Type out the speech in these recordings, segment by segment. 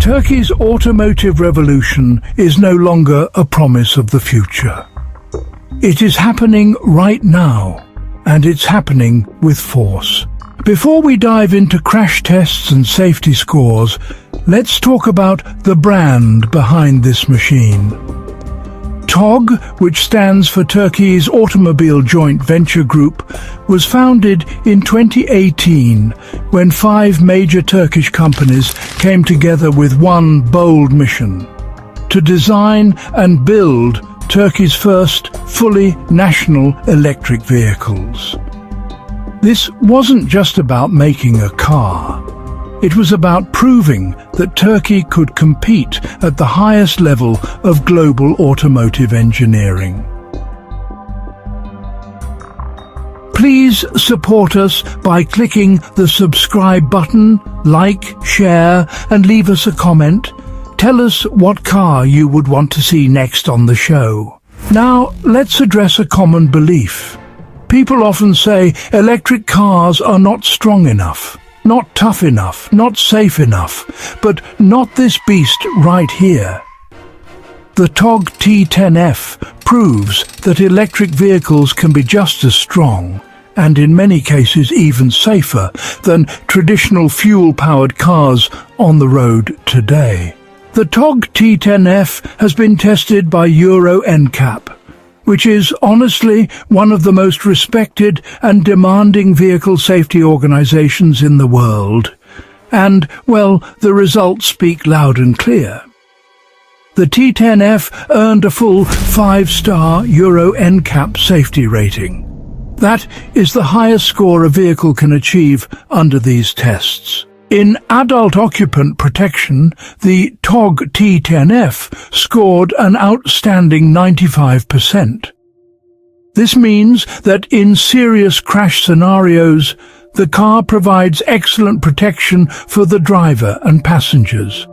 Turkey's automotive revolution is no longer a promise of the future. It is happening right now, and it's happening with force. Before we dive into crash tests and safety scores, let's talk about the brand behind this machine. TOGG, which stands for Turkey's Automobile Joint Venture Group, was founded in 2018 when 5 major Turkish companies came together with one bold mission: to design and build Turkey's first fully national electric vehicles. This wasn't just about making a car. It was about proving that Turkey could compete at the highest level of global automotive engineering. Please support us by clicking the subscribe button, like, share, and leave us a comment. Tell us what car you would want to see next on the show. Now, let's address a common belief. People often say electric cars are not strong enough, not tough enough, not safe enough, but not this beast right here. The TOGG T10F proves that electric vehicles can be just as strong, and in many cases even safer, than traditional fuel-powered cars on the road today. The TOGG T10F has been tested by Euro NCAP, which is honestly one of the most respected and demanding vehicle safety organizations in the world. And, well, the results speak loud and clear. The T10F earned a full 5-star Euro NCAP safety rating. That is the highest score a vehicle can achieve under these tests. In adult occupant protection, the TOGG T10F scored an outstanding 95%. This means that in serious crash scenarios, the car provides excellent protection for the driver and passengers.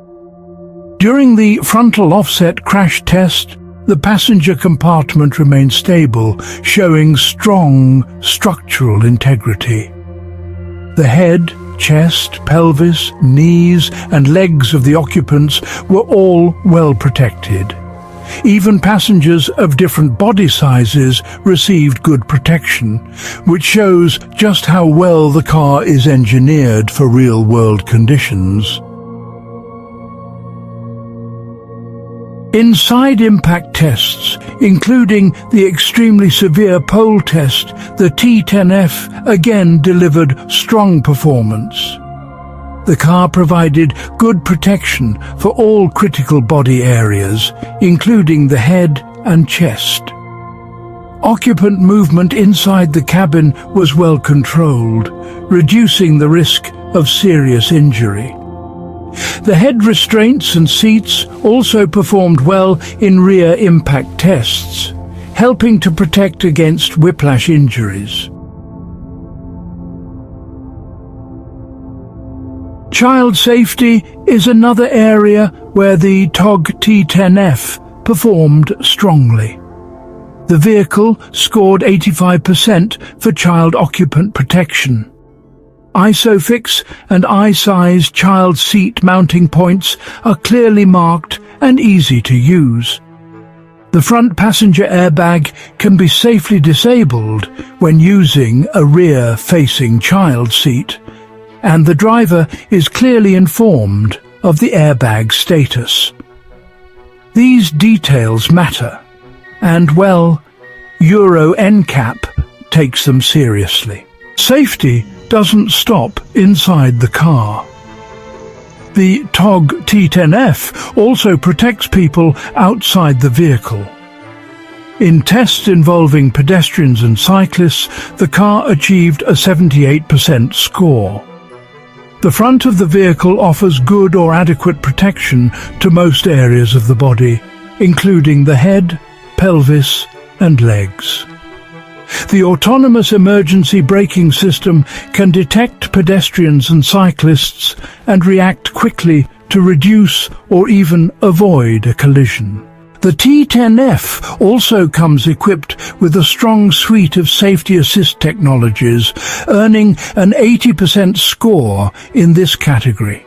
During the frontal offset crash test, the passenger compartment remained stable, showing strong structural integrity. The head, chest, pelvis, knees, and legs of the occupants were all well protected. Even passengers of different body sizes received good protection, which shows just how well the car is engineered for real-world conditions. In side impact tests, including the extremely severe pole test, the T10F again delivered strong performance. The car provided good protection for all critical body areas, including the head and chest. Occupant movement inside the cabin was well controlled, reducing the risk of serious injury. The head restraints and seats also performed well in rear impact tests, helping to protect against whiplash injuries. Child safety is another area where the TOGG T10F performed strongly. The vehicle scored 85% for child occupant protection. ISOFIX and I-size child seat mounting points are clearly marked and easy to use. The front passenger airbag can be safely disabled when using a rear-facing child seat, and the driver is clearly informed of the airbag status. These details matter, and, well, Euro NCAP takes them seriously. Safety doesn't stop inside the car. The TOGG T10F also protects people outside the vehicle. In tests involving pedestrians and cyclists, the car achieved a 78% score. The front of the vehicle offers good or adequate protection to most areas of the body, including the head, pelvis, and legs. The autonomous emergency braking system can detect pedestrians and cyclists and react quickly to reduce or even avoid a collision. The T10F also comes equipped with a strong suite of safety assist technologies, earning an 80% score in this category.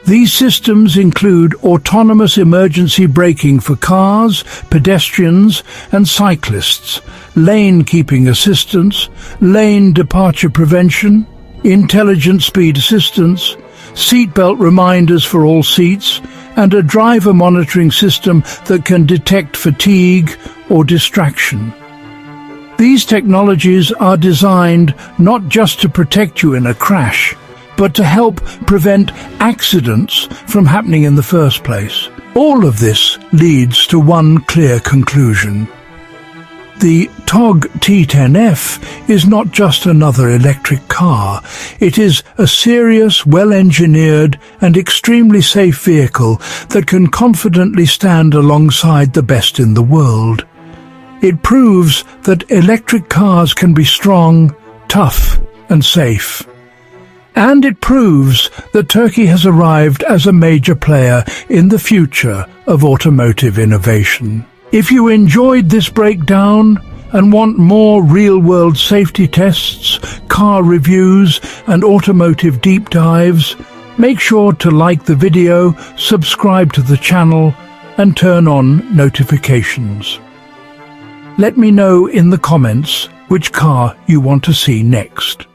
These systems include autonomous emergency braking for cars, pedestrians and cyclists, lane keeping assistance, lane departure prevention, intelligent speed assistance, seatbelt reminders for all seats, and a driver monitoring system that can detect fatigue or distraction. These technologies are designed not just to protect you in a crash, but to help prevent accidents from happening in the first place. All of this leads to one clear conclusion. The TOGG T10F is not just another electric car. It is a serious, well-engineered and extremely safe vehicle that can confidently stand alongside the best in the world. It proves that electric cars can be strong, tough and safe. And it proves that Turkey has arrived as a major player in the future of automotive innovation. If you enjoyed this breakdown and want more real-world safety tests, car reviews and automotive deep dives, make sure to like the video, subscribe to the channel and turn on notifications. Let me know in the comments which car you want to see next.